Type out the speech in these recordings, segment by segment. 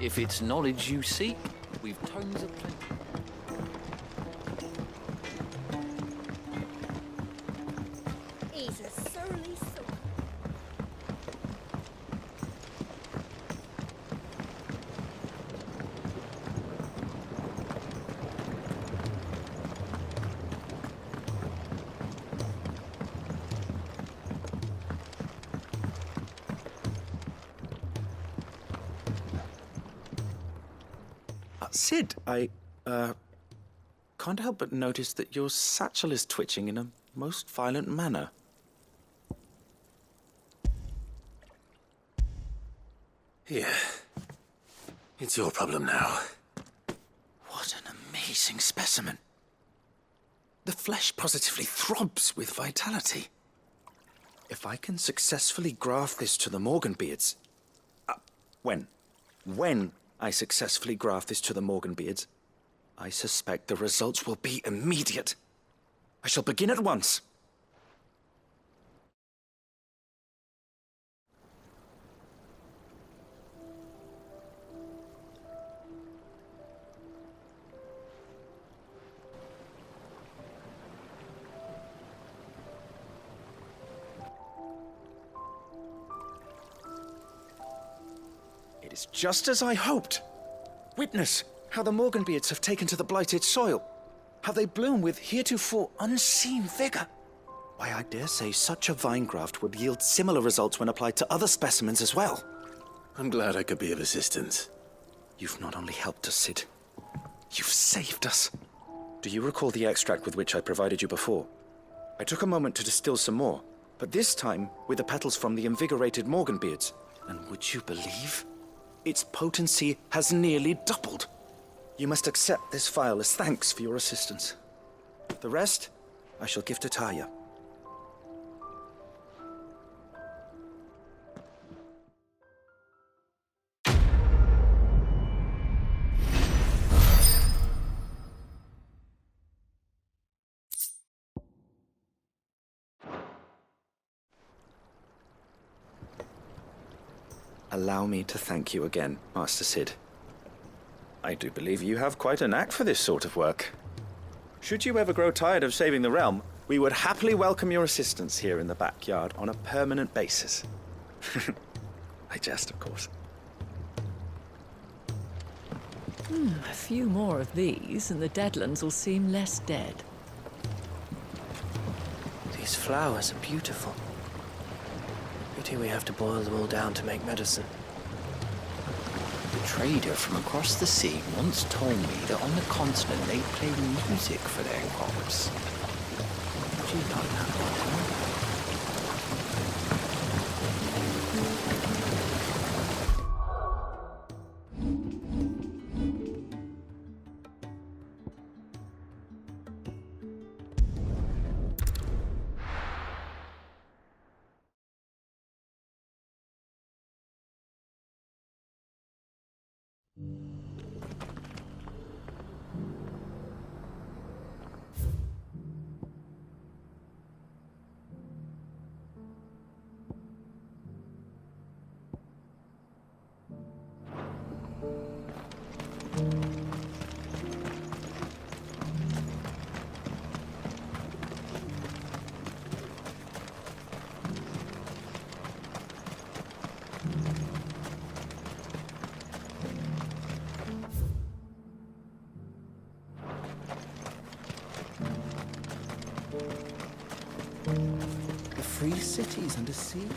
If it's knowledge you seek, we've tomes of plenty. He's a surly sort. Sid, I can't help but notice that your satchel is twitching in a most violent manner. Here. It's your problem now. What an amazing specimen. The flesh positively throbs with vitality. If I can successfully graft this to the Morganbeards... When I successfully graft this to the Morganbeards, I suspect the results will be immediate. I shall begin at once. It is just as I hoped. Witness how the Morganbeards have taken to the blighted soil. How they bloom with heretofore unseen vigor. Why, I dare say such a vine graft would yield similar results when applied to other specimens as well. I'm glad I could be of assistance. You've not only helped us, Sid, you've saved us. Do you recall the extract with which I provided you before? I took a moment to distill some more, but this time with the petals from the invigorated Morganbeards. And would you believe? Its potency has nearly doubled. You must accept this vial as thanks for your assistance. The rest, I shall give to Taya. Allow me to thank you again, Master Sid. I do believe you have quite a knack for this sort of work. Should you ever grow tired of saving the realm, we would happily welcome your assistance here in the backyard on a permanent basis. I jest, of course. A few more of these, and the Deadlands will seem less dead. These flowers are beautiful. Pity we have to boil them all down to make medicine. The trader from across the sea once told me that on the continent they play music for their crops. Do you know that, Martin? The free cities under sea?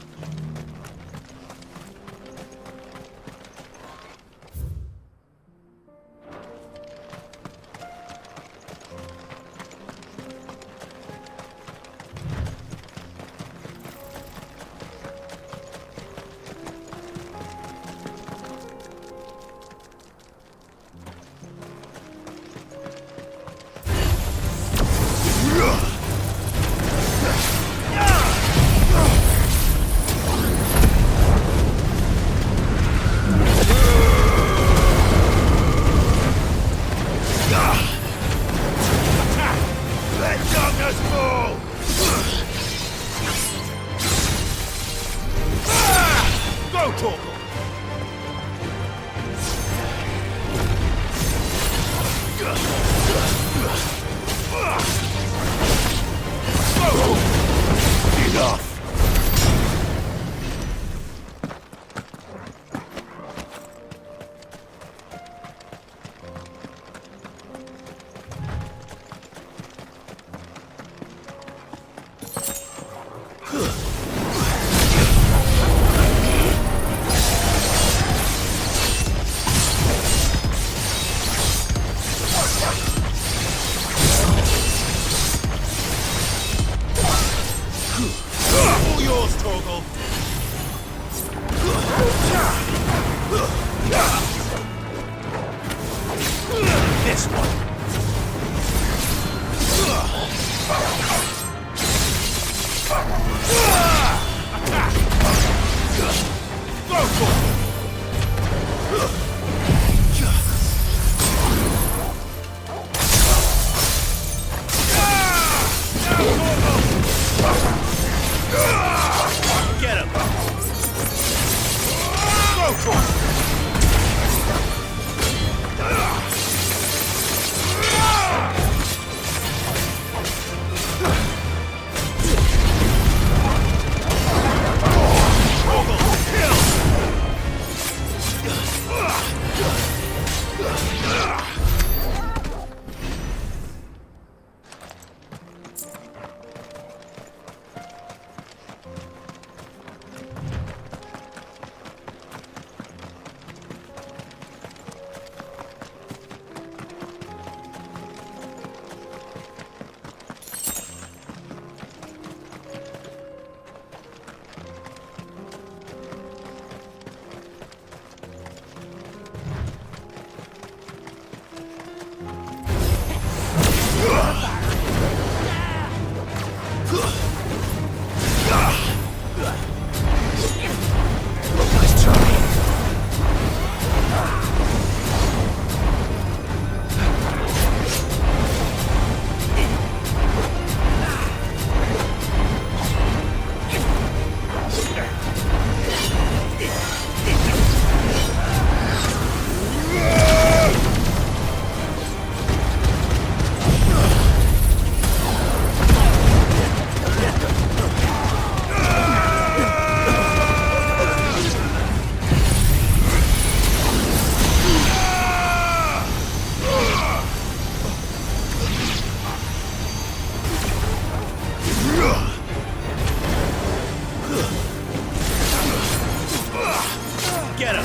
Get him!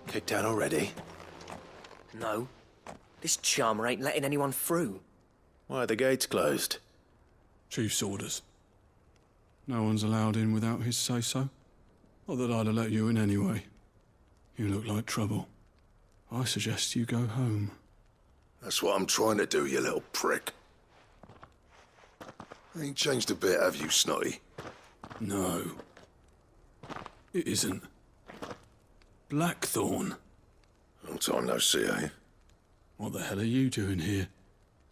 Kicked out already? No. This charmer ain't letting anyone through. Why are the gates closed? Chief's orders. No one's allowed in without his say-so. Not that I'd have let you in anyway. You look like trouble. I suggest you go home. That's what I'm trying to do, you little prick. Ain't changed a bit, have you, Snotty? No. It isn't. Blackthorn. Long time no see, eh? What the hell are you doing here?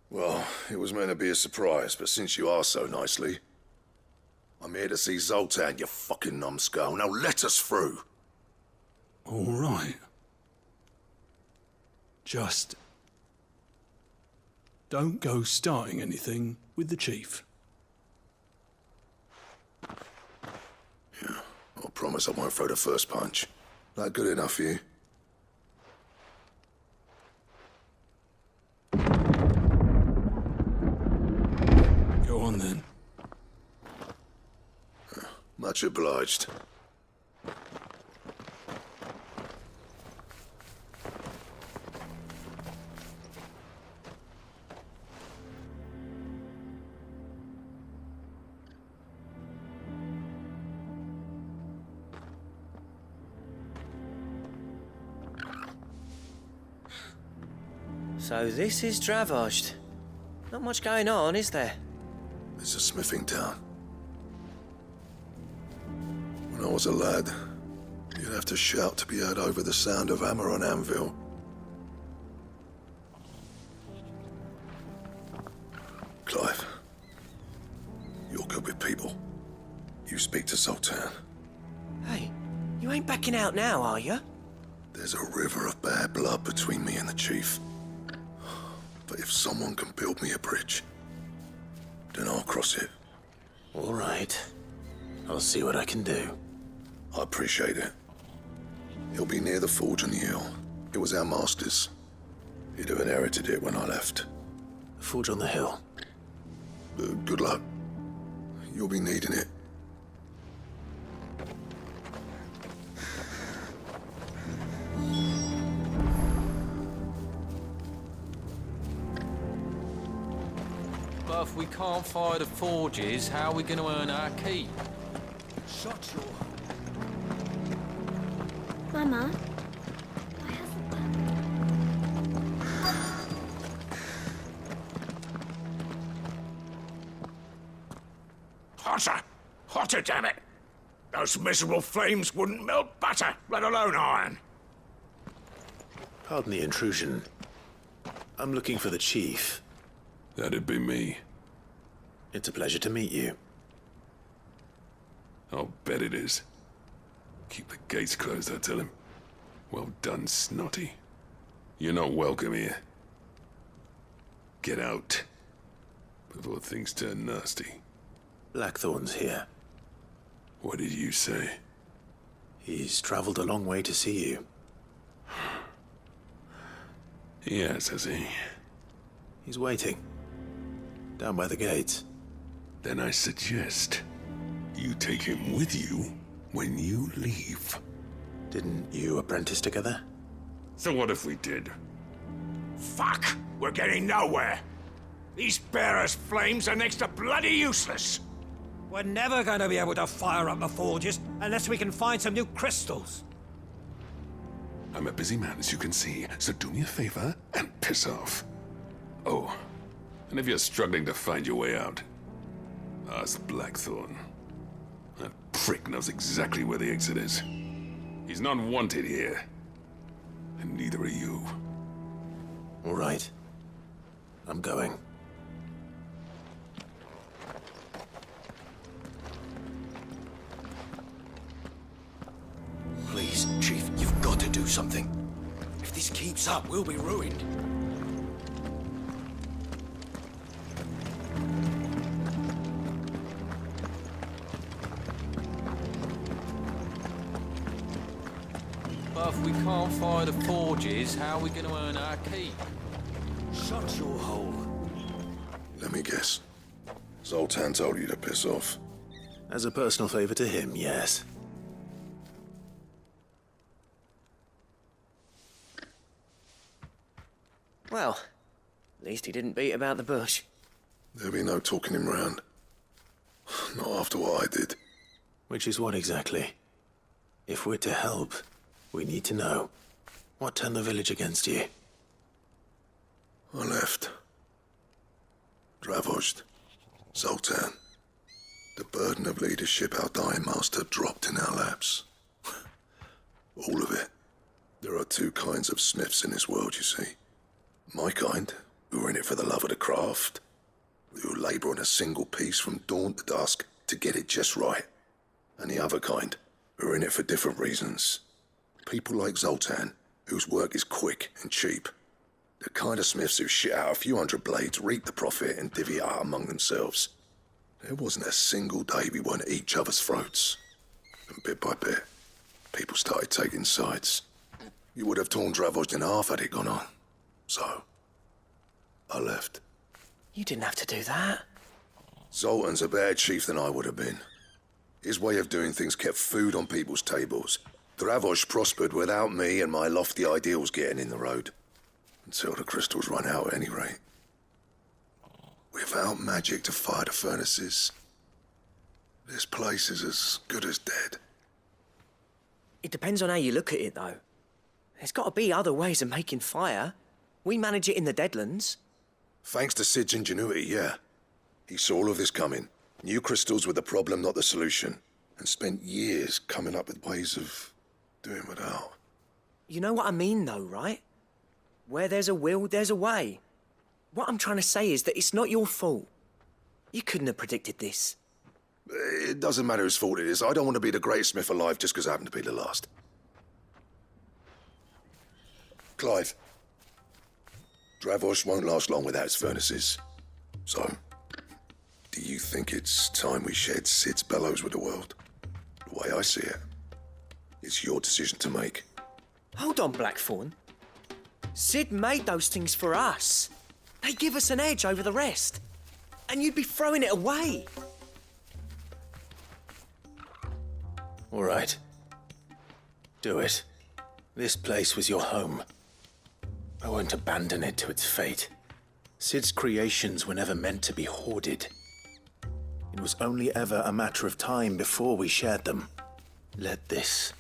Well, it was meant to be a surprise, but since you asked so nicely, I'm here to see Zoltan, you fucking numbskull. Now let us through. All right. Just don't go starting anything with the chief. Yeah, I promise I won't throw the first punch. That good enough for you? Go on then. Much obliged. So this is Dravaged. Not much going on, is there? It's a smithing town. When I was a lad, you'd have to shout to be heard over the sound of hammer on anvil. Clive, you're good with people. You speak to Zoltan. Hey, you ain't backing out now, are you? There's a river of bad blood between me and the chief. But if someone can build me a bridge, then I'll cross it. All right. I'll see what I can do. I appreciate it. He'll be near the forge on the hill. It was our master's. He'd have inherited it when I left. The forge on the hill. Good luck. You'll be needing it. But if we can't fire the forges, how are we going to earn our keep? Shut your... Mama, why hasn't Hotter! Hotter, damn it! Those miserable flames wouldn't melt butter, let alone iron. Pardon the intrusion. I'm looking for the chief. That'd be me. It's a pleasure to meet you. I'll bet it is. Keep the gates closed, I tell him. Well done, Snotty. You're not welcome here. Get out. Before things turn nasty. Blackthorn's here. What did you say? He's traveled a long way to see you. Yes, has he? He's waiting. Down by the gates. Then I suggest you take him with you when you leave. Didn't you apprentice together? So what if we did? Fuck! We're getting nowhere. These bearers' flames are next to bloody useless. We're never going to be able to fire up the forges unless we can find some new crystals. I'm a busy man, as you can see, so do me a favor and piss off. Oh, And if you're struggling to find your way out, ask Blackthorn. That prick knows exactly where the exit is. He's not wanted here. And neither are you. All right. I'm going. Please, Chief, you've got to do something. If this keeps up, we'll be ruined. But if we can't fire the forges, how are we going to earn our keep? Shut your hole. Let me guess. Zoltan told you to piss off. As a personal favor to him, yes. Well, at least he didn't beat about the bush. There'll be no talking him round. Not after what I did. Which is what exactly? If we're to help, we need to know. What turned the village against you? I left. Dravost. Zoltan. The burden of leadership our dying master dropped in our laps. All of it. There are two kinds of smiths in this world, you see. My kind, who are in it for the love of the craft, who labour on a single piece from dawn to dusk to get it just right. And the other kind, who are in it for different reasons. People like Zoltan, whose work is quick and cheap. The kind of smiths who shit out a few hundred blades, reap the profit, and divvy it out among themselves. There wasn't a single day we weren't at each other's throats. And bit by bit, people started taking sides. You would have torn Dravost in half had it gone on. So, I left. You didn't have to do that. Zoltan's a better chief than I would have been. His way of doing things kept food on people's tables. Dravost prospered without me and my lofty ideals getting in the road. Until the crystals run out at any rate. Without magic to fire the furnaces, this place is as good as dead. It depends on how you look at it, though. There's got to be other ways of making fire. We manage it in the Deadlands. Thanks to Sid's ingenuity, yeah. He saw all of this coming. Knew crystals were the problem, not the solution. And spent years coming up with ways of doing without. You know what I mean, though, right? Where there's a will, there's a way. What I'm trying to say is that it's not your fault. You couldn't have predicted this. It doesn't matter whose fault it is. I don't want to be the greatest smith alive just because I happen to be the last. Clive. Dravost won't last long without its furnaces. So, do you think it's time we shared Sid's bellows with the world? The way I see it, it's your decision to make. Hold on, Blackthorn. Sid made those things for us. They give us an edge over the rest. And you'd be throwing it away. All right. Do it. This place was your home. I won't abandon it to its fate. Sid's creations were never meant to be hoarded. It was only ever a matter of time before we shared them. Let this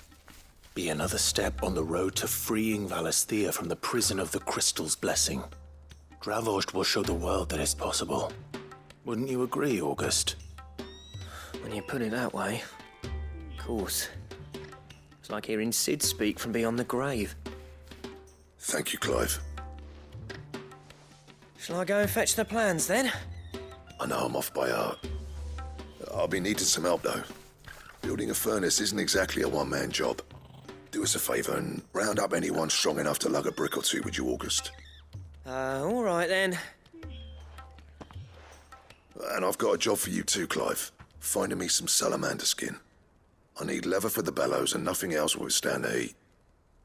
be another step on the road to freeing Valisthea from the prison of the Crystal's blessing. Dravost will show the world that it's possible. Wouldn't you agree, August? When you put it that way, of course. It's like hearing Sid speak from beyond the grave. Thank you, Clive. Shall I go and fetch the plans, then? I know I'm off by heart. I'll be needing some help, though. Building a furnace isn't exactly a one-man job. Do us a favour and round up anyone strong enough to lug a brick or two, would you, August? All right, then. And I've got a job for you too, Clive. Finding me some salamander skin. I need leather for the bellows and nothing else will withstand the heat.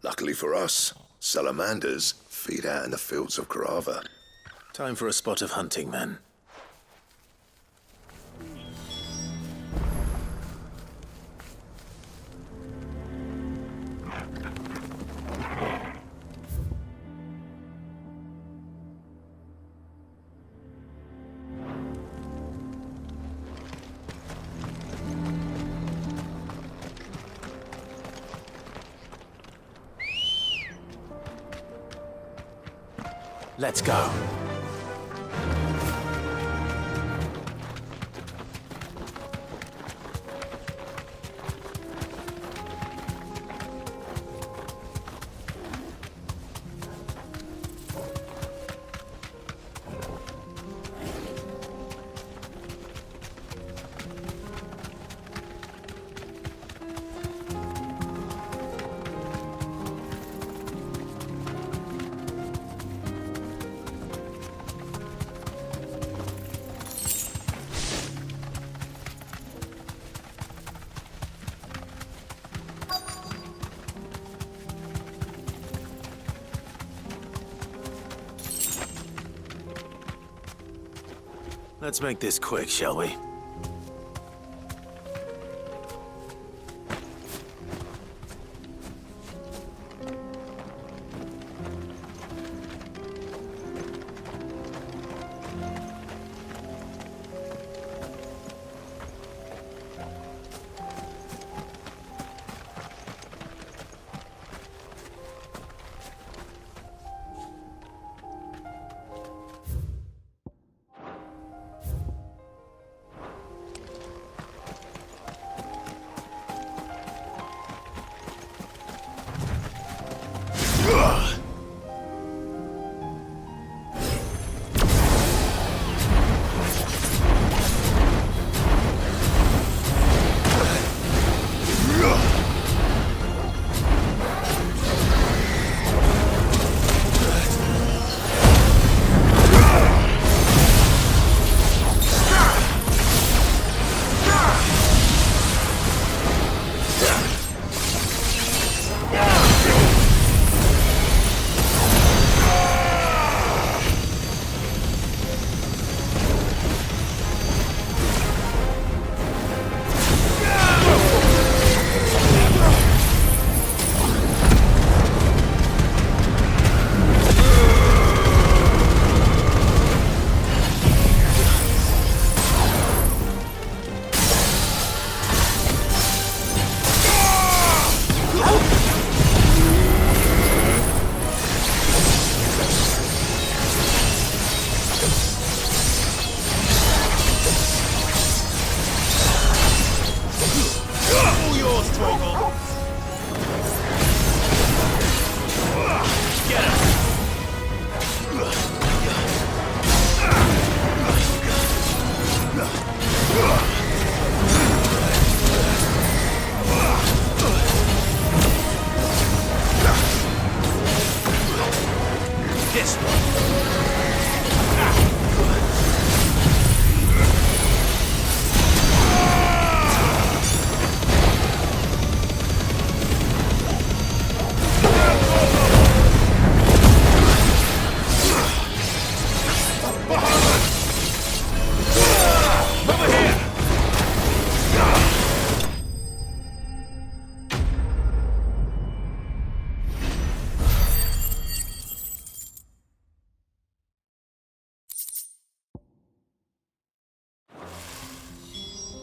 Luckily for us, salamanders feed out in the fields of Carava. Time for a spot of hunting, then. Let's go. Let's make this quick, shall we?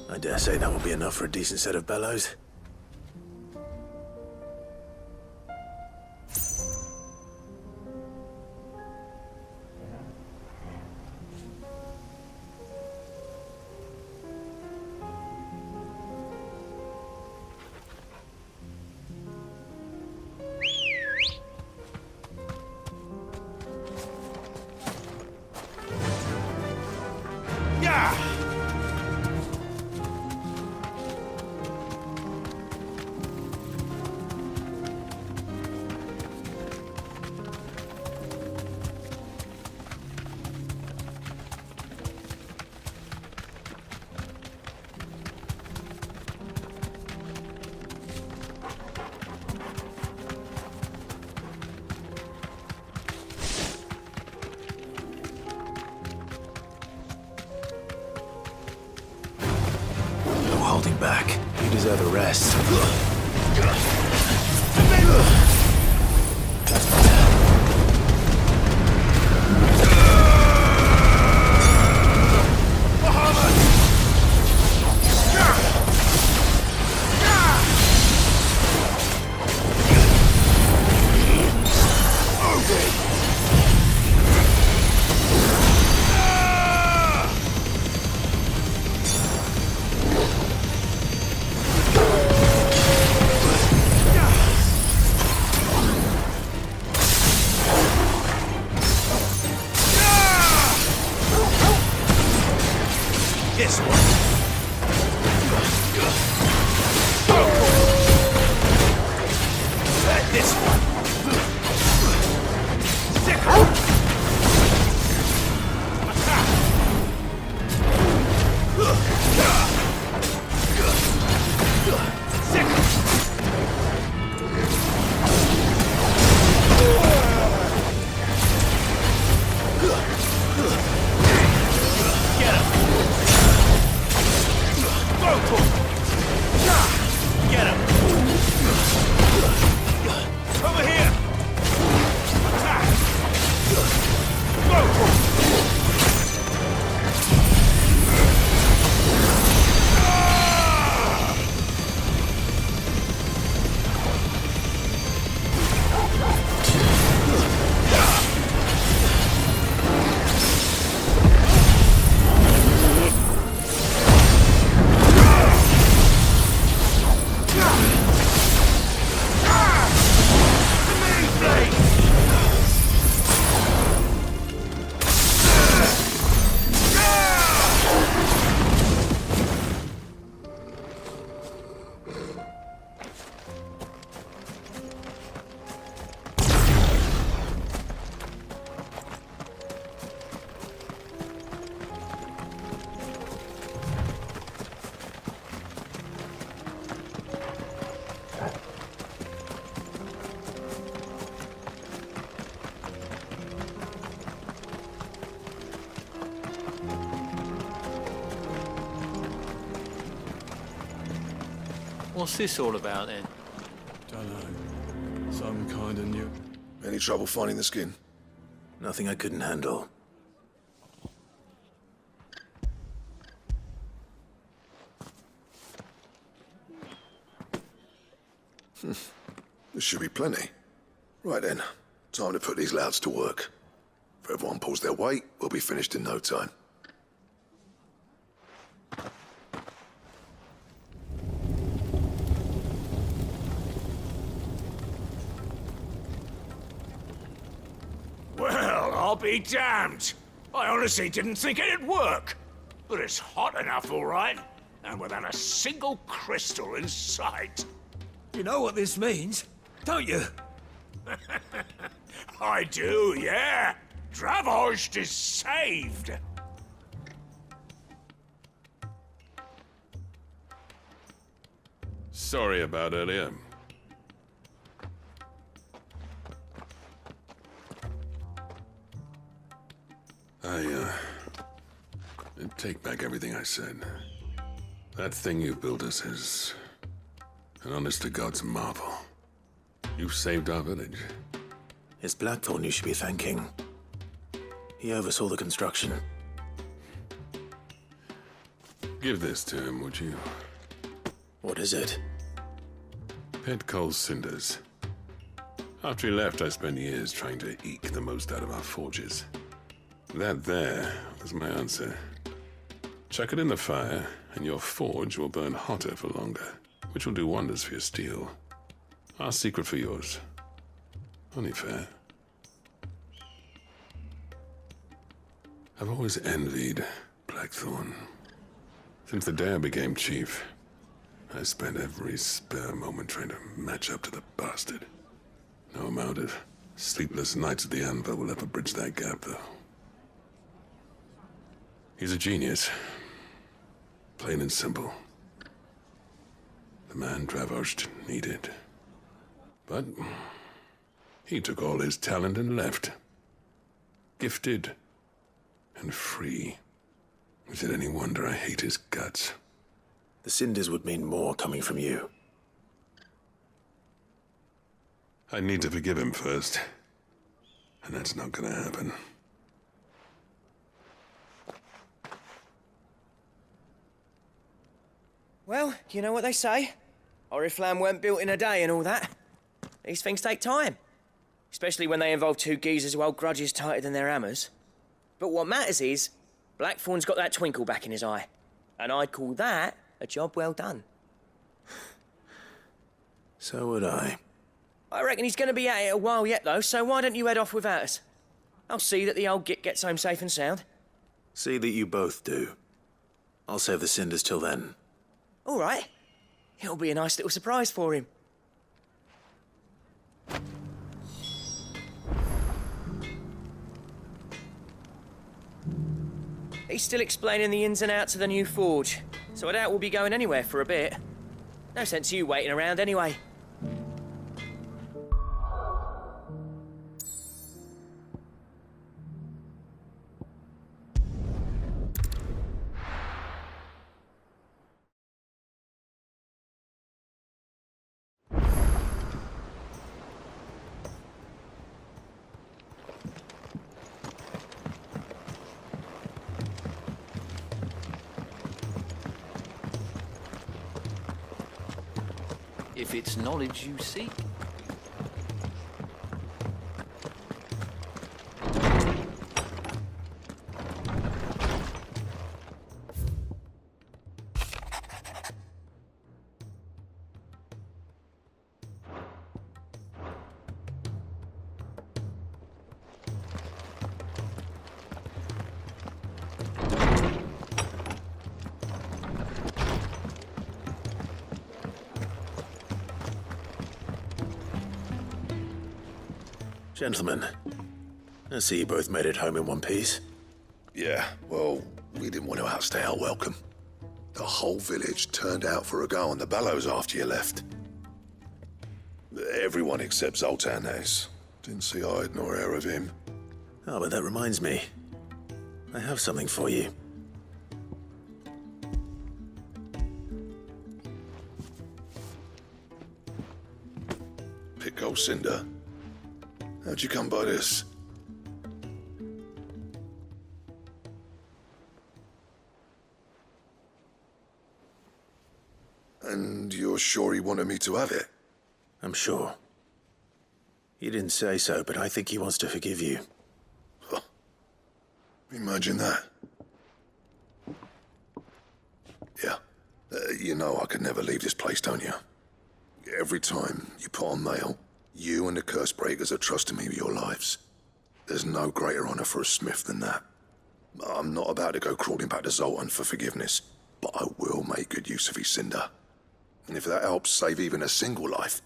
I dare say that will be enough for a decent set of bellows. Holding back. You deserve a rest. This one. This one. Get him! What's this all about then? Dunno. Some kind of new... Any trouble finding the skin? Nothing I couldn't handle. There should be plenty. Right then, time to put these louds to work. If everyone pulls their weight, we'll be finished in no time. Well, I'll be damned. I honestly didn't think it'd work. But it's hot enough, all right. And without a single crystal in sight. You know what this means, don't you? I do, yeah. Dravost is saved. Sorry about earlier. I take back everything I said. That thing you built us is an honest-to-God's marvel. You saved our village. It's Blackthorn you should be thanking. He oversaw the construction. Give this to him, would you? What is it? Pet Cole's cinders. After he left, I spent years trying to eke the most out of our forges. That there was my answer. Chuck it in the fire, and your forge will burn hotter for longer, which will do wonders for your steel. Our secret for yours. Only fair. I've always envied Blackthorn. Since the day I became chief, I spent every spare moment trying to match up to the bastard. No amount of sleepless nights at the anvil will ever bridge that gap, though. He's a genius. Plain and simple. The man Dravost needed. But he took all his talent and left. Gifted and free. Is it any wonder I hate his guts? The cinders would mean more coming from you. I need to forgive him first. And that's not gonna happen. Well, you know what they say. Oriflamme weren't built in a day and all that. These things take time. Especially when they involve two geezers who hold grudges tighter than their hammers. But what matters is, Blackthorn's got that twinkle back in his eye. And I'd call that a job well done. So would I. I reckon he's going to be at it a while yet, though, so why don't you head off without us? I'll see that the old git gets home safe and sound. See that you both do. I'll save the cinders till then. All right. It'll be a nice little surprise for him. He's still explaining the ins and outs of the new forge, so I doubt we'll be going anywhere for a bit. No sense you waiting around anyway. If it's knowledge you seek. Gentlemen, I see you both made it home in one piece. Yeah, well, we didn't want to outstay our welcome. The whole village turned out for a go on the bellows after you left. Everyone except Zoltan, that is. Didn't see hide nor hair of him. Oh, but that reminds me. I have something for you. Cinder. How'd you come by this? And you're sure he wanted me to have it? I'm sure. He didn't say so, but I think he wants to forgive you. Huh. Imagine that. Yeah. You know I could never leave this place, don't you? Every time you put on mail, you and the curse breakers are trusting me with your lives. There's no greater honor for a smith than that. I'm not about to go crawling back to Zoltan for forgiveness, but I will make good use of his cinder. And if that helps save even a single life,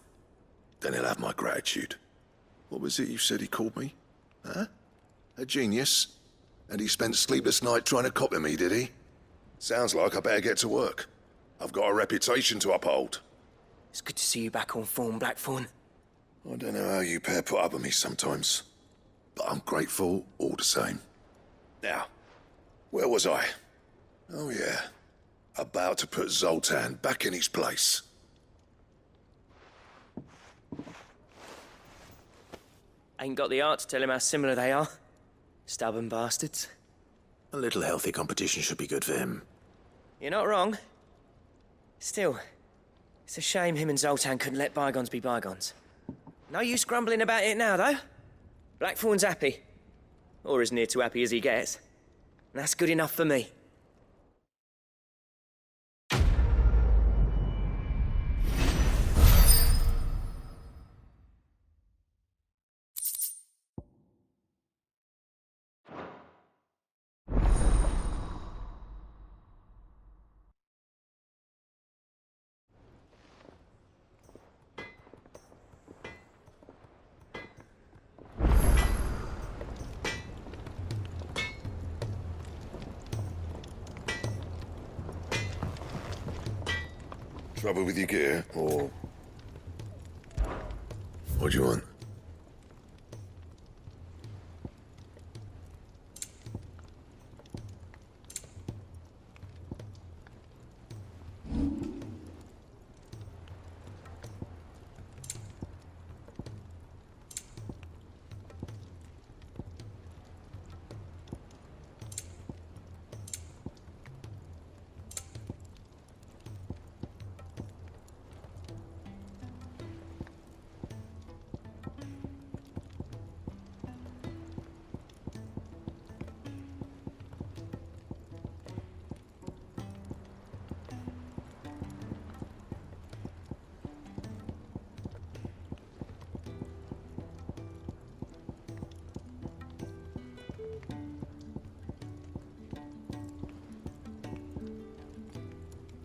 then he'll have my gratitude. What was it you said he called me? Huh? A genius? And he spent sleepless night trying to copy me, did he? Sounds like I better get to work. I've got a reputation to uphold. It's good to see you back on form, Blackthorn. I don't know how you pair put up with me sometimes, but I'm grateful all the same. Now, where was I? Oh yeah, about to put Zoltan back in his place. Ain't got the art to tell him how similar they are. Stubborn bastards. A little healthy competition should be good for him. You're not wrong. Still, it's a shame him and Zoltan couldn't let bygones be bygones. No use grumbling about it now, though. Blackthorn's happy. Or as near to happy as he gets. And that's good enough for me. Trouble with your gear, or... What do you want?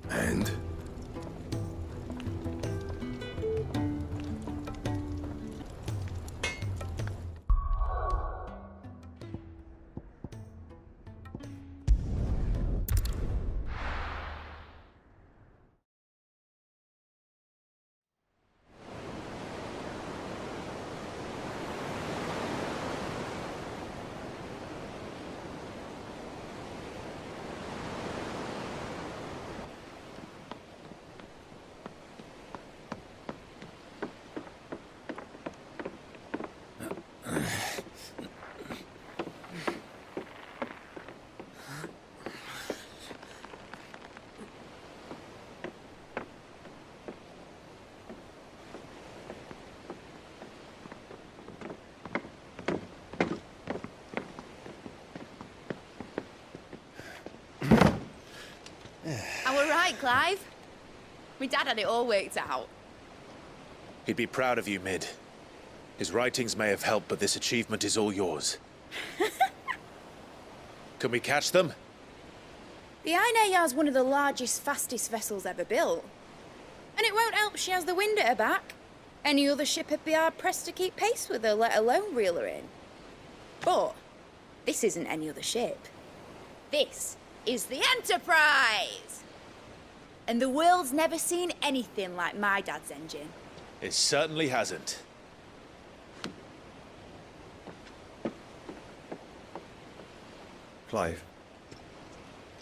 And? I were right, Clive. My dad had it all worked out. He'd be proud of you, Mid. His writings may have helped, but this achievement is all yours. Can we catch them? The Iron Yard's one of the largest, fastest vessels ever built. And it won't help she has the wind at her back. Any other ship would be hard-pressed to keep pace with her, let alone reel her in. But this isn't any other ship. This is the Enterprise! And the world's never seen anything like my dad's engine. It certainly hasn't. Clive,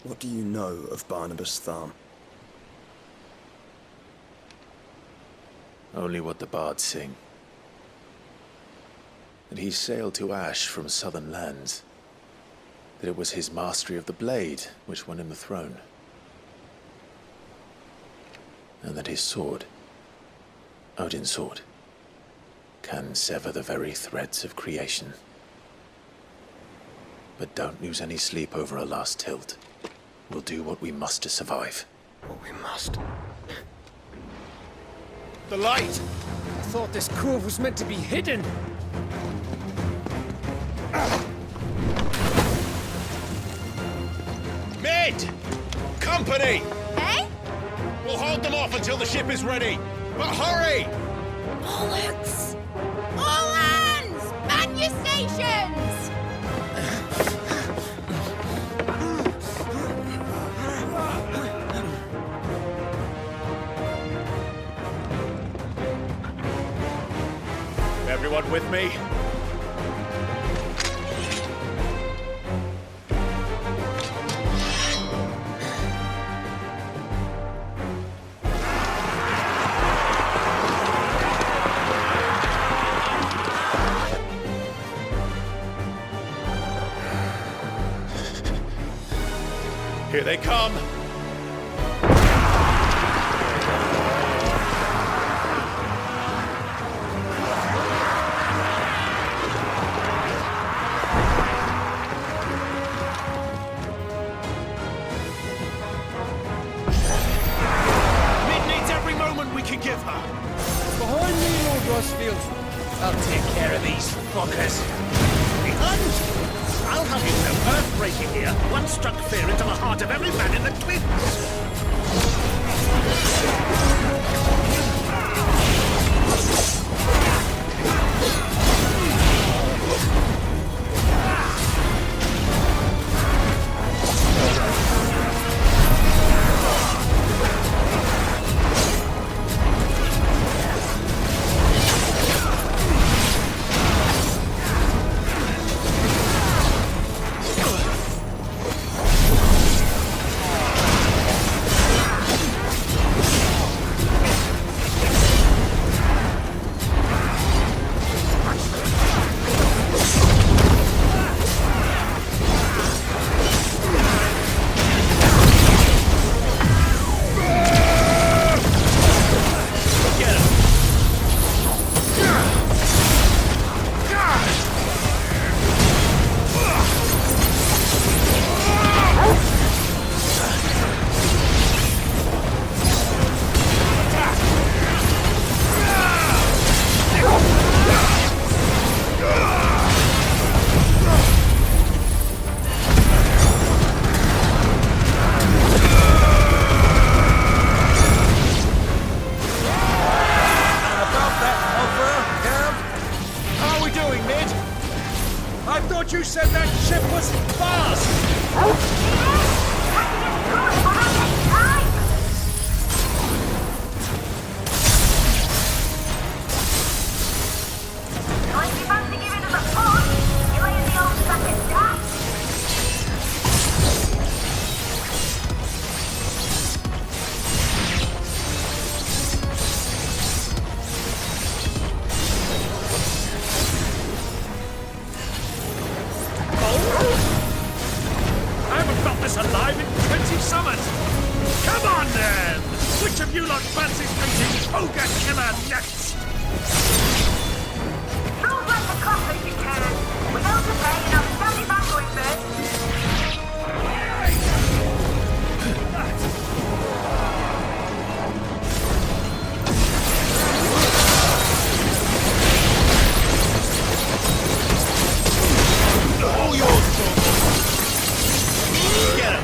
what do you know of Barnabas Tharm? Only what the bards sing. that he sailed to Ash from southern lands. That it was his mastery of the blade which won him the throne. And that his sword, Odin's sword, can sever the very threads of creation. But don't lose any sleep over a last tilt. We'll do what we must to survive. What we must. The light! I thought this cove was meant to be hidden. Mid! Company! Hey? We'll hold them off until the ship is ready. But hurry! Bollocks! All hands! Man your stations! Everyone with me? Here they come! Give her. Behind me, Lord Rosfield. I'll take care of these fuckers. Behind? I'll have you know, earth-breaking here. One struck fear into the heart of every man in the Twins. You said that ship was fast! Alive in 20 summers! Come on then! Which of you lot fancies meeting Ogre Killer next? Don't let the clock if you can. Without the pain, I'm standing back going first. All yours, get him!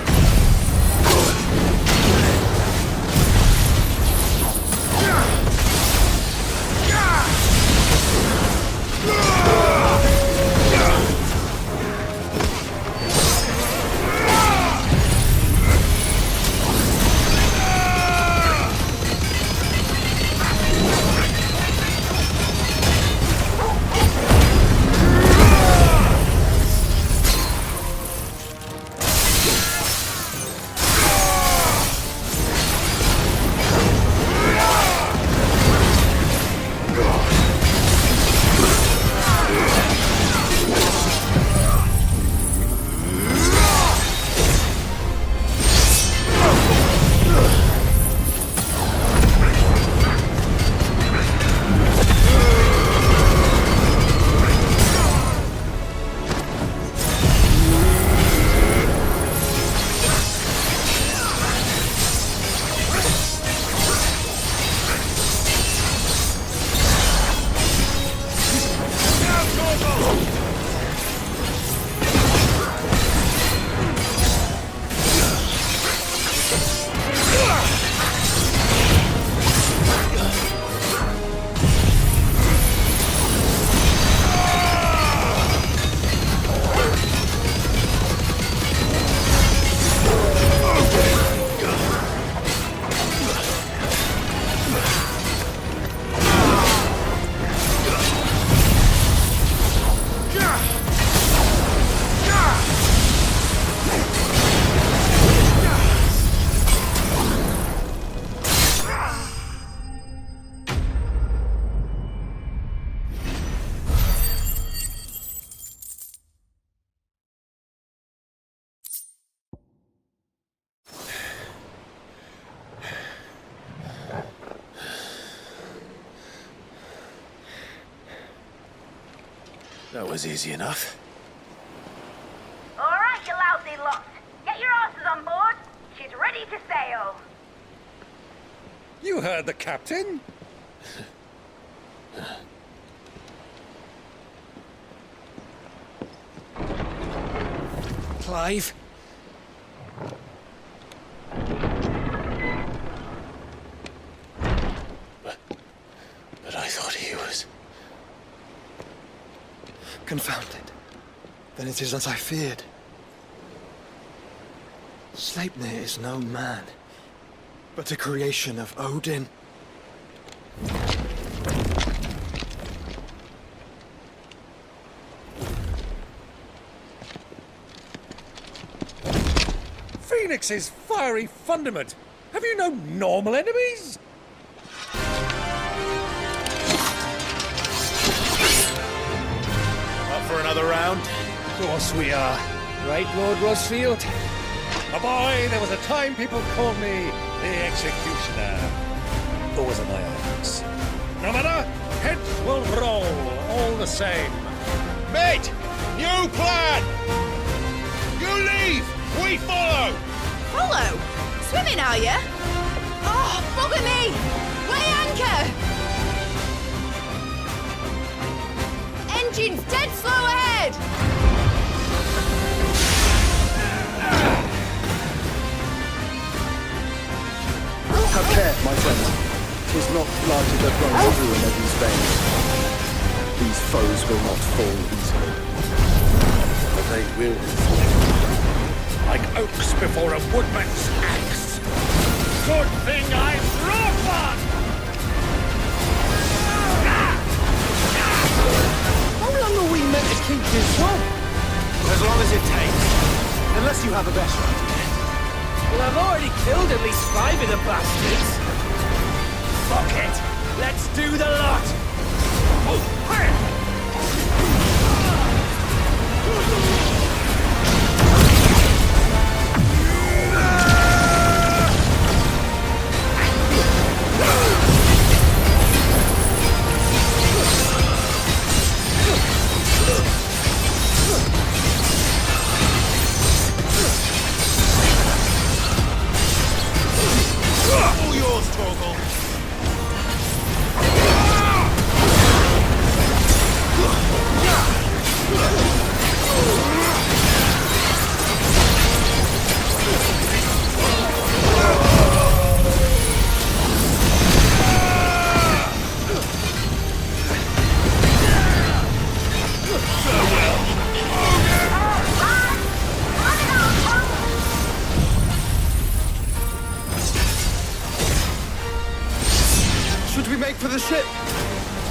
That was easy enough. All right, you lousy lot. Get your asses on board. She's ready to sail. You heard the captain. Clive? But I thought he was... Confounded. Then it is as I feared. Sleipnir is no man, but a creation of Odin. Phoenix's fiery fundament. Have you no normal enemies? Up for another round? Of course we are. Right, Lord Rosfield? My boy, there was a time people called me the Executioner. Always at my arms. No matter, heads will roll, all the same. Mate! New plan! You leave! We follow! Follow? Swimming, are you? Oh, bugger me! Weigh anchor! Engine's dead slow ahead! Have care, my friends. 'Tis not blood that runs through in Eddie's veins. These foes will not fall easily. But they will fall. Like oaks before a woodman's axe. Good thing I brought one! How long are we meant to keep this one? As long as it takes. Unless you have a better idea. Well, I've already killed at least 5 of the bastards. Fuck it. Let's do the lot. Oh, hey! All yours, Torgal. Should we make for the ship?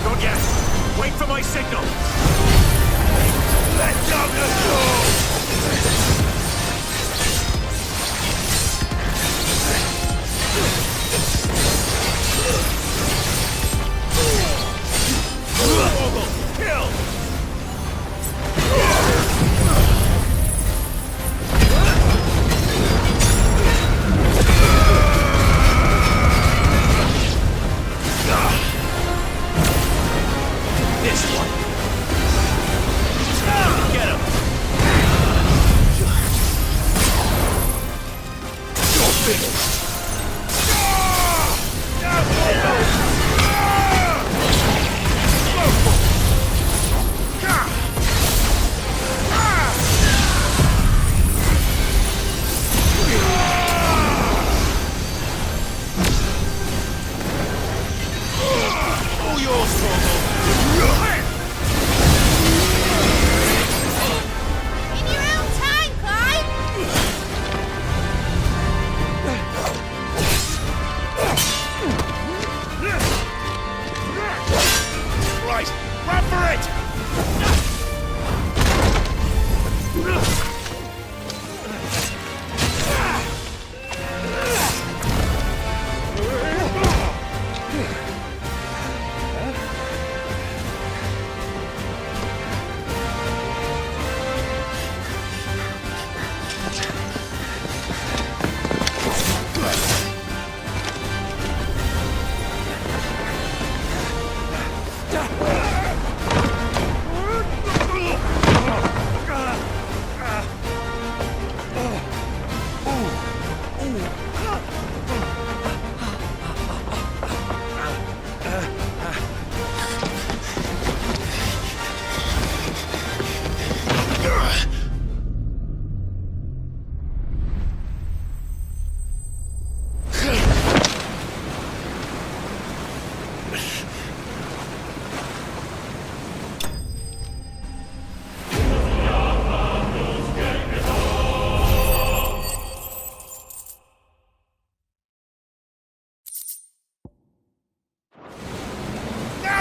Not yet. Wait for my signal. Let down the door! Torgal, kill! This one. Get him. You're finished. All yours, Torgal. In your own time, Clive!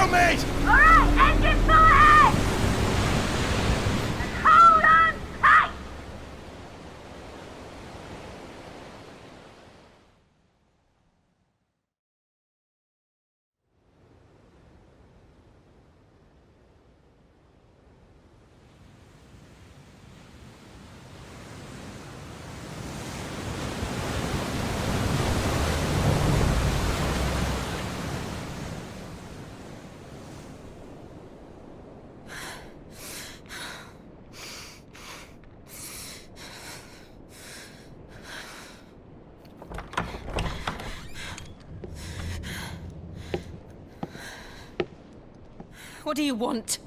on, mate! All right, engine full ahead! And hold on tight! What do you want?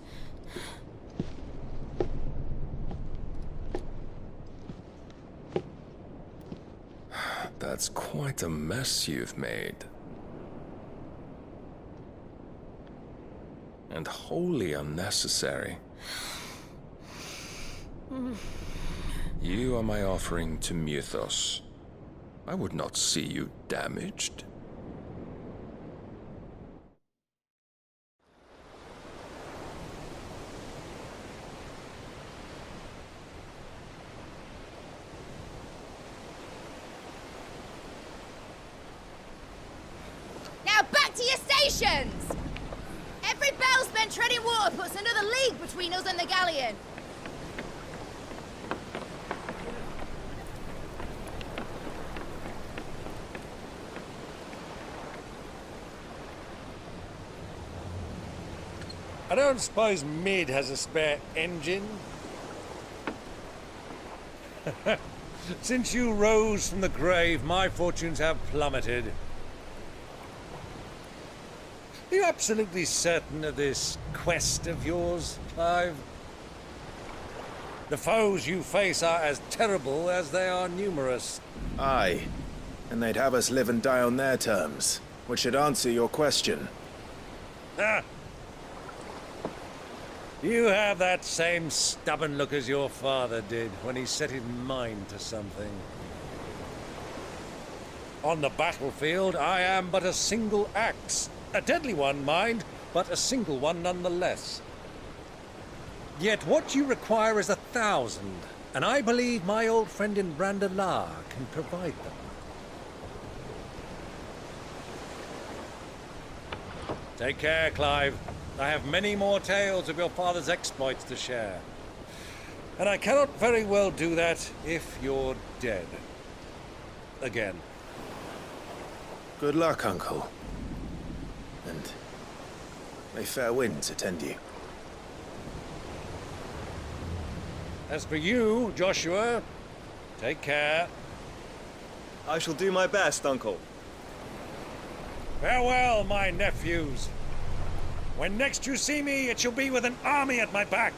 That's quite a mess you've made. And wholly unnecessary. You are my offering to Mythos. I would not see you damaged. Now back to your stations! Every bell spent treading water puts another league between us and the galleon. I don't suppose Mid has a spare engine? Since you rose from the grave, my fortunes have plummeted. Are you absolutely certain of this quest of yours, Clive? The foes you face are as terrible as they are numerous. Aye. And they'd have us live and die on their terms, which should answer your question. Ah! You have that same stubborn look as your father did when he set his mind to something. On the battlefield, I am but a single axe. A deadly one, mind, but a single one nonetheless. Yet what you require is 1,000, and I believe my old friend in Brandalar can provide them. Take care, Clive. I have many more tales of your father's exploits to share. And I cannot very well do that if you're dead. Again. Good luck, Uncle. And may fair winds attend you. As for you, Joshua, take care. I shall do my best, Uncle. Farewell, my nephews. When next you see me, it shall be with an army at my back.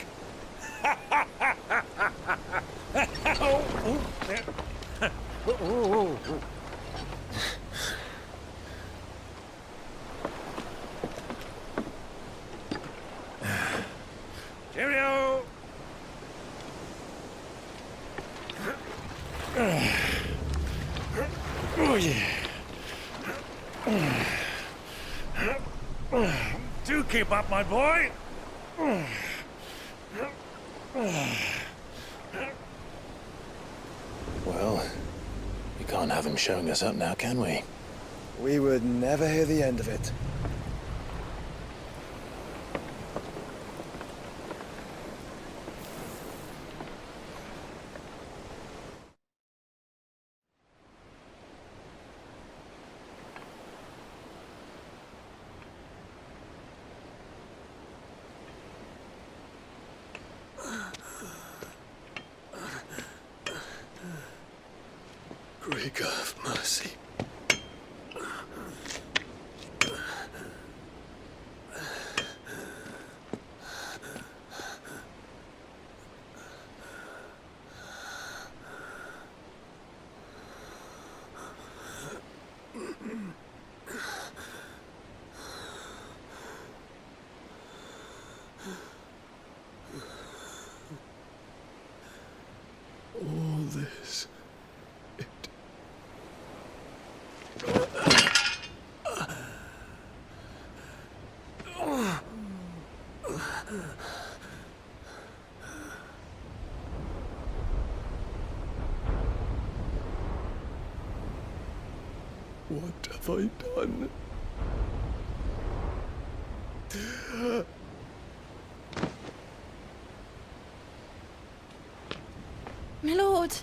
Cheerio! Oh, yeah. Do keep up, my boy. Well, we can't have him showing us up now, can we? We would never hear the end of it. Great God of mercy. All this, What have I done? My lord.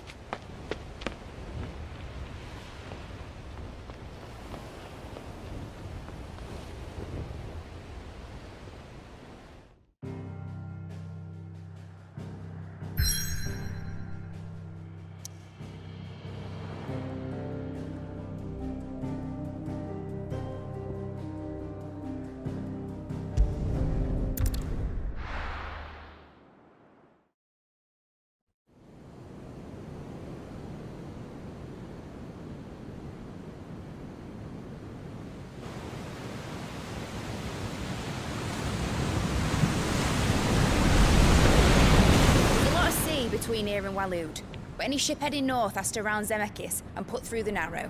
Between here and Waloed, but any ship heading north has to round Zemeckis and put through the Narrow.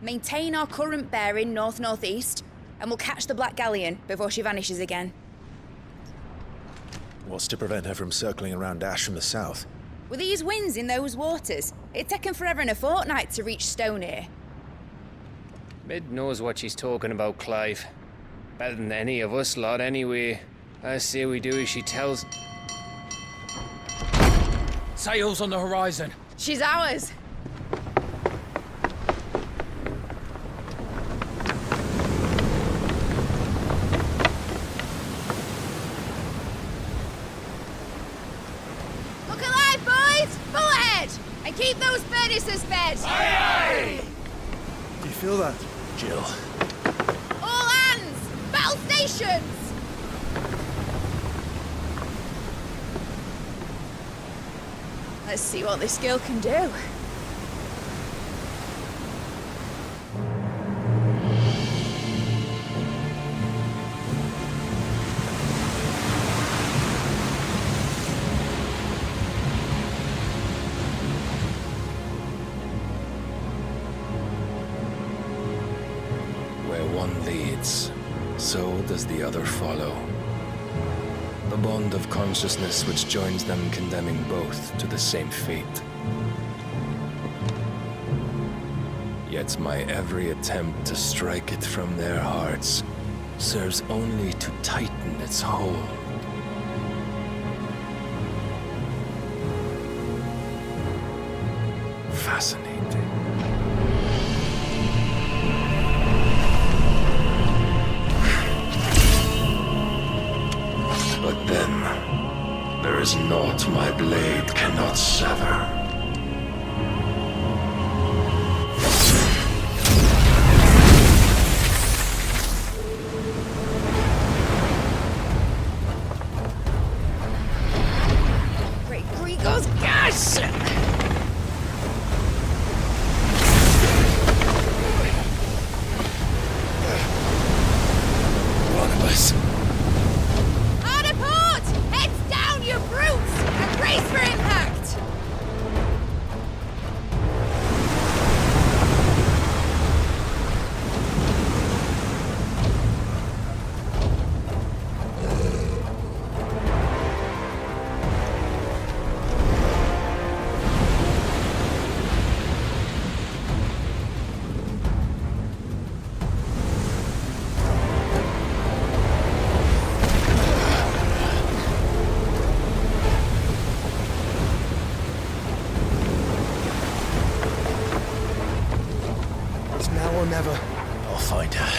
Maintain our current bearing north-northeast, and we'll catch the Black Galleon before she vanishes again. What's to prevent her from circling around Ash from the south? With these winds in those waters, it'd take 'em forever and a fortnight to reach Stonehere. Mid knows what she's talking about, Clive. Better than any of us lot, anyway. I say we do as she tells. Sails on the horizon. She's ours. Look alive, boys! Full ahead! And keep those furnaces fed! Aye, aye! Do you feel that? Jill. All hands! Battle stations! Let's see what this girl can do. Where one leads, so does the other follow. The bond of consciousness which joins them condemning both to the same fate. Yet my every attempt to strike it from their hearts serves only to tighten its hold. Fascinating. But then, there is naught my blade cannot sever. Great Grigos, gosh! One of us. You brutes! And brace for impact! Now or never. I'll find her.